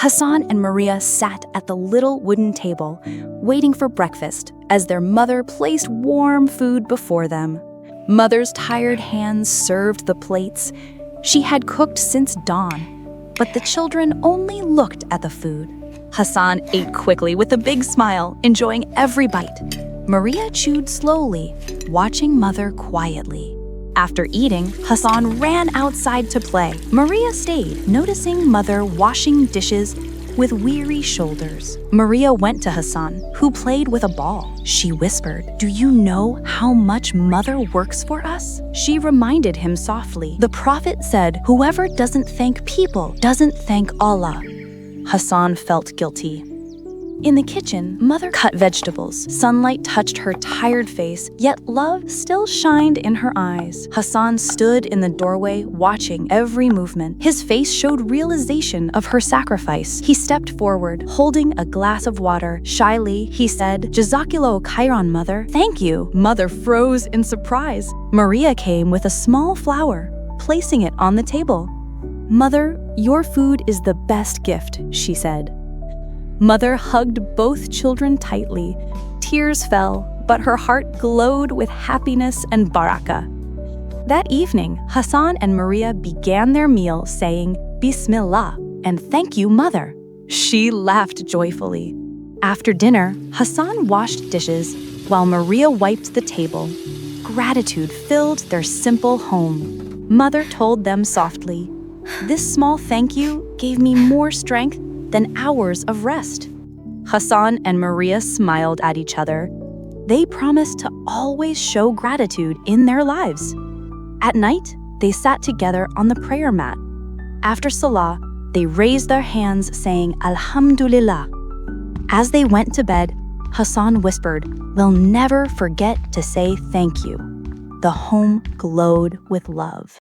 Hasan and Maria sat at the little wooden table, waiting for breakfast as their mother placed warm food before them. Mother's tired hands served the plates. She had cooked since dawn, but the children only looked at the food. Hasan ate quickly with a big smile, enjoying every bite. Maria chewed slowly, watching Mother quietly. After eating, Hasan ran outside to play. Maria stayed, noticing Mother washing dishes with weary shoulders. Maria went to Hasan, who played with a ball. She whispered, "Do you know how much Mother works for us?" She reminded him softly. The Prophet said, "Whoever doesn't thank people doesn't thank Allah." Hasan felt guilty. In the kitchen, Mother cut vegetables. Sunlight touched her tired face, yet love still shined in her eyes. Hasan stood in the doorway, watching every movement. His face showed realization of her sacrifice. He stepped forward, holding a glass of water. Shyly, he said, "Jazakallahu Khairan, Mother." "Thank you." Mother froze in surprise. Maria came with a small flower, placing it on the table. "Mother, your food is the best gift," she said. Mother hugged both children tightly. Tears fell, but her heart glowed with happiness and barakah. That evening, Hasan and Maria began their meal saying, "Bismillah," and "Thank you, Mother." She laughed joyfully. After dinner, Hasan washed dishes while Maria wiped the table. Gratitude filled their simple home. Mother told them softly, "This small thank you gave me more strength than hours of rest." Hasan and Maria smiled at each other. They promised to always show gratitude in their lives. At night, they sat together on the prayer mat. After Salah, they raised their hands saying Alhamdulillah. As they went to bed, Hasan whispered, "We'll never forget to say thank you." The home glowed with love.